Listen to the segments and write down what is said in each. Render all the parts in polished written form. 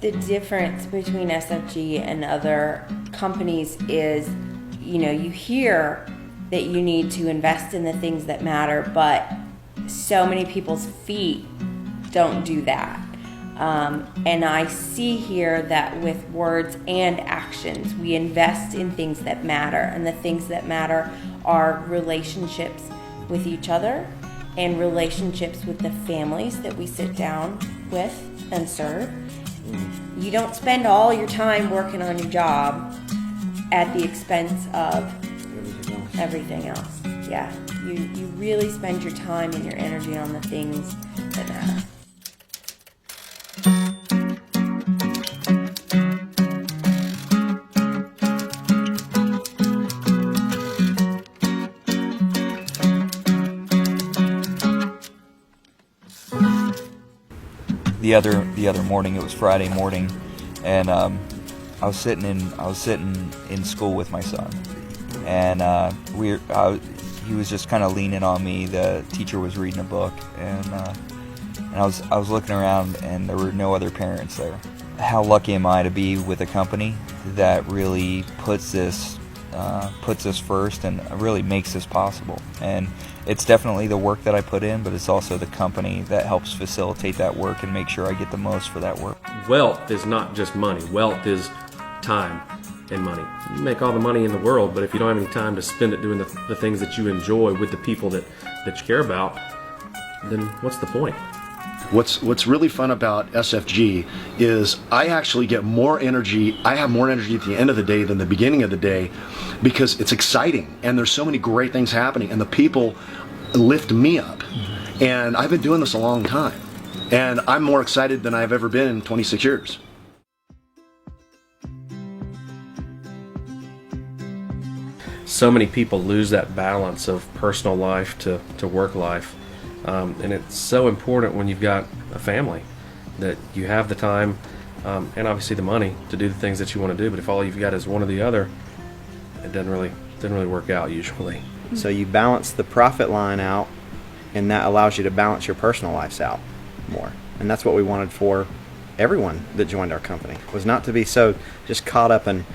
the difference between SFG and other companies is, you hear that you need to invest in the things that matter, but so many people's feet don't do that. And I see here that with words and actions, we invest in things that matter. And the things that matter are relationships with each other and relationships with the families that we sit down with and serve. You don't spend all your time working on your job at the expense of everything else. Yeah, you really spend your time and your energy on the things that matter. The other morning, it was Friday morning, and I was sitting in school with my son, and he was just kind of leaning on me. The teacher was reading a book, and I was looking around, and there were no other parents there. How lucky am I to be with a company that really puts this first and really makes this possible? And it's definitely the work that I put in, but it's also the company that helps facilitate that work and make sure I get the most for that work. Wealth is not just money. Wealth is time and money. You make all the money in the world, but if you don't have any time to spend it doing the things that you enjoy with the people that you care about, then what's the point? What's really fun about SFG is I actually get more energy. I have more energy at the end of the day than the beginning of the day, because it's exciting and there's so many great things happening and the people lift me up. And I've been doing this a long time, and I'm more excited than I've ever been in 26 years. So many people lose that balance of personal life to work life. And it's so important when you've got a family that you have the time and obviously the money to do the things that you want to do. But if all you've got is one or the other, it doesn't really work out usually. So you balance the profit line out, and that allows you to balance your personal lives out more. And that's what we wanted for everyone that joined our company, was not to be so just caught up in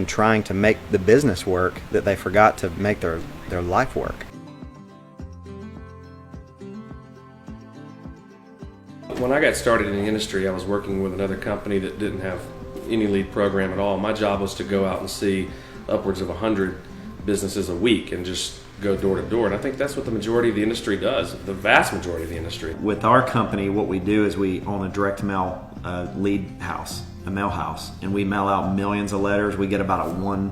trying to make the business work that they forgot to make their life work. When I got started in the industry, I was working with another company that didn't have any lead program at all. My job was to go out and see upwards of 100 businesses a week and just go door to door. And I think that's what the majority of the industry does, the vast majority of the industry. With our company, what we do is we own a direct mail lead house, a mail house, and we mail out millions of letters. We get about a 1%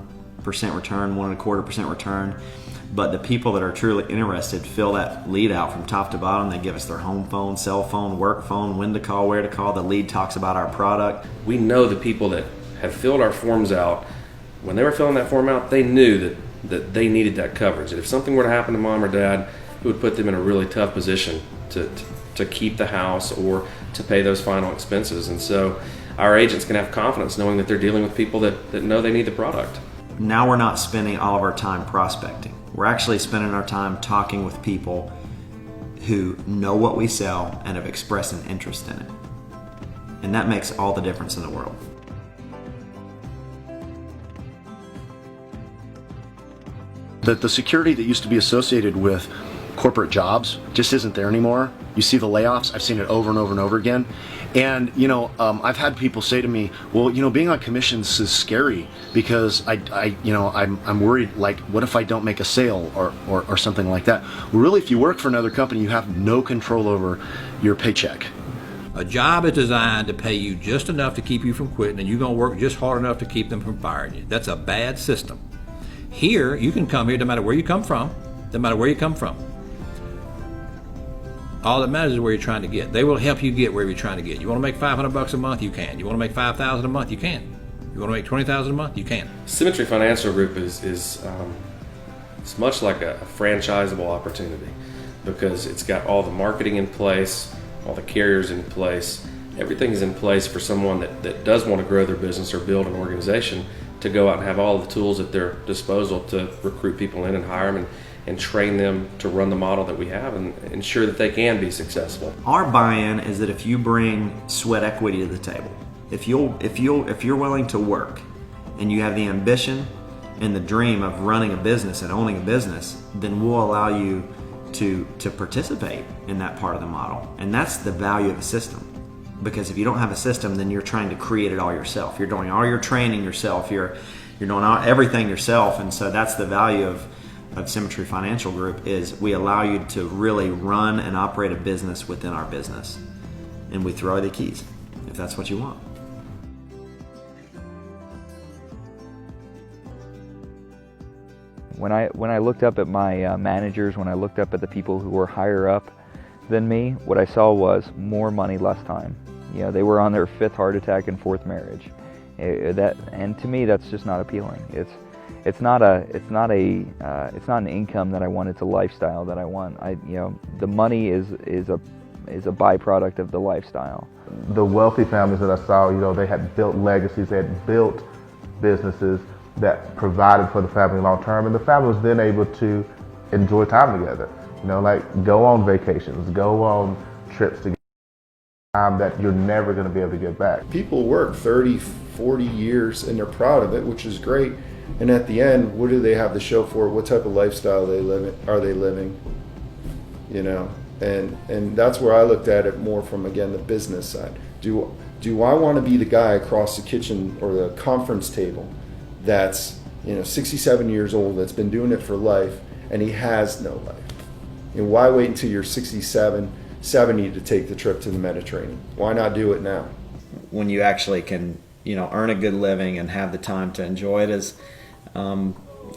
return, 1.25% return. But the people that are truly interested fill that lead out from top to bottom. They give us their home phone, cell phone, work phone, when to call, where to call. The lead talks about our product. We know the people that have filled our forms out, when they were filling that form out, they knew that they needed that coverage. That if something were to happen to mom or dad, it would put them in a really tough position to keep the house or to pay those final expenses. And so our agents can have confidence knowing that they're dealing with people that know they need the product. Now we're not spending all of our time prospecting. We're actually spending our time talking with people who know what we sell and have expressed an interest in it. And that makes all the difference in the world. The security that used to be associated with corporate jobs just isn't there anymore. You see the layoffs. I've seen it over and over and over again. And I've had people say to me, well, being on commissions is scary because I'm worried, like, what if I don't make a sale or something like that. Well, really, if you work for another company, you have no control over your paycheck. A job is designed to pay you just enough to keep you from quitting, and you're going to work just hard enough to keep them from firing you. That's a bad system. Here, you can come here no matter where you come from, no matter where you come from. All that matters is where you're trying to get. They will help you get where you're trying to get. You want to make $500 a month, you can. You want to make $5,000 a month, you can. You want to make $20,000 a month, you can. Symmetry Financial Group is it's much like a franchisable opportunity because it's got all the marketing in place, all the carriers in place. Everything's in place for someone that does want to grow their business or build an organization to go out and have all the tools at their disposal to recruit people in and hire them and train them to run the model that we have and ensure that they can be successful. Our buy-in is that if you bring sweat equity to the table, if you're willing to work and you have the ambition and the dream of running a business and owning a business, then we'll allow you to participate in that part of the model. And that's the value of a system. Because if you don't have a system, then you're trying to create it all yourself. You're doing all your training yourself. You're doing everything yourself. And so that's the value of Symmetry Financial Group, is we allow you to really run and operate a business within our business. And we throw the keys if that's what you want. When I looked up at my managers, when I looked up at the people who were higher up than me, what I saw was more money, less time. They were on their 5th heart attack and 4th marriage. And to me, that's just not appealing. It's not an income that I want. It's a lifestyle that I want. The money is a byproduct of the lifestyle. The wealthy families that I saw, they had built legacies, they had built businesses that provided for the family long term, and the family was then able to enjoy time together. Like go on vacations, go on trips together, time that you're never going to be able to get back. People work 30, 40 years and they're proud of it, which is great. And at the end, what do they have to show for it? What type of lifestyle are they living? And that's where I looked at it more from, again, the business side. Do I want to be the guy across the kitchen or the conference table that's 67 years old, that's been doing it for life, and he has no life? And why wait until you're 67, 70 to take the trip to the Mediterranean? Why not do it now? When you actually can, earn a good living and have the time to enjoy it, is,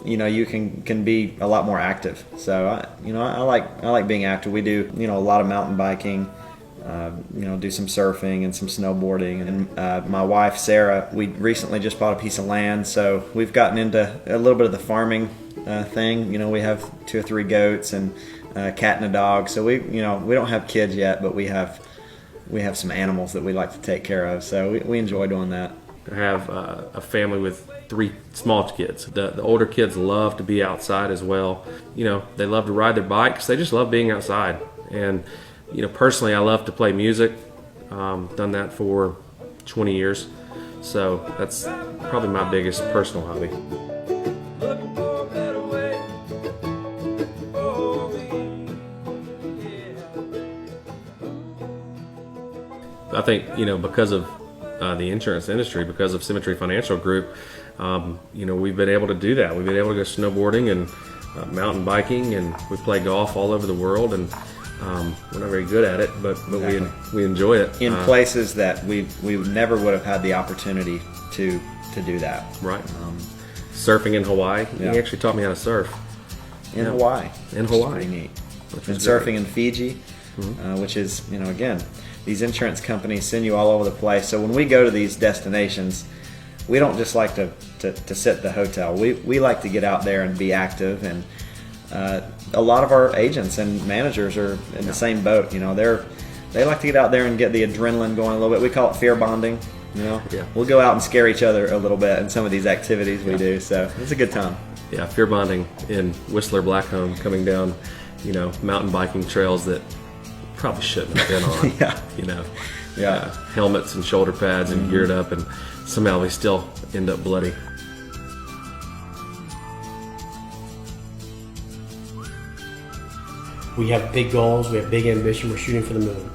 you can be a lot more active. So I like being active. We do a lot of mountain biking, do some surfing and some snowboarding. And my wife Sarah, we recently just bought a piece of land, so we've gotten into a little bit of the farming thing. We have 2 or 3 goats and a cat and a dog. So we don't have kids yet, but we have some animals that we like to take care of. So we enjoy doing that. I have a family with 3 small kids. The older kids love to be outside as well. They love to ride their bikes. They just love being outside. And personally, I love to play music. Done that for 20 years. So that's probably my biggest personal hobby. I think, because of the insurance industry, because of Symmetry Financial Group, we've been able to do that. We've been able to go snowboarding and mountain biking, and we play golf all over the world, and we're not very good at it, but exactly. we enjoy it. In places that we never would have had the opportunity to do that. Right. Surfing in Hawaii. Yeah. He actually taught me how to surf. In Hawaii. In Hawaii. Pretty neat. And surfing in Fiji, which is, again, these insurance companies send you all over the place. So when we go to these destinations, we don't just like to sit at the hotel. We like to get out there and be active. And a lot of our agents and managers are in the same boat. They like to get out there and get the adrenaline going a little bit. We call it fear bonding. We'll go out and scare each other a little bit in some of these activities we do. So it's a good time. Yeah, fear bonding in Whistler Blackcomb, coming down, mountain biking trails that probably shouldn't have been on. Helmets and shoulder pads and geared up, and somehow we still end up bloody. We have big goals, we have big ambition, we're shooting for the moon.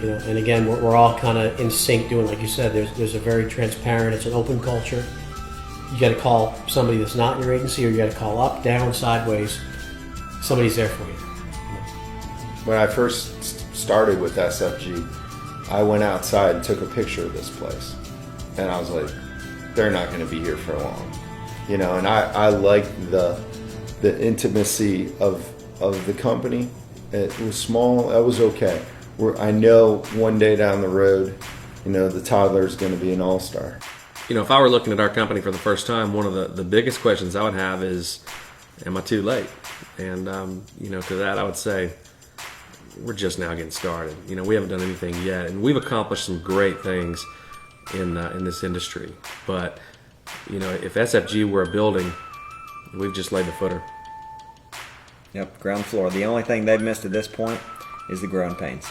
And again, we're all kind of in sync doing, like you said, there's a very transparent, it's an open culture. You got to call somebody that's not in your agency, or you got to call up, down, sideways. Somebody's there for you. When I first started with SFG, I went outside and took a picture of this place, and I was like, they're not going to be here for long, and I like the intimacy of the company. It was small, that was okay. I know one day down the road, the toddler is going to be an all-star. If I were looking at our company for the first time, one of the biggest questions I would have is, am I too late? And to that I would say, we're just now getting started. We haven't done anything yet, and we've accomplished some great things in this industry. But if SFG were a building, we've just laid the footer. Yep, ground floor. The only thing they've missed at this point is the growing pains.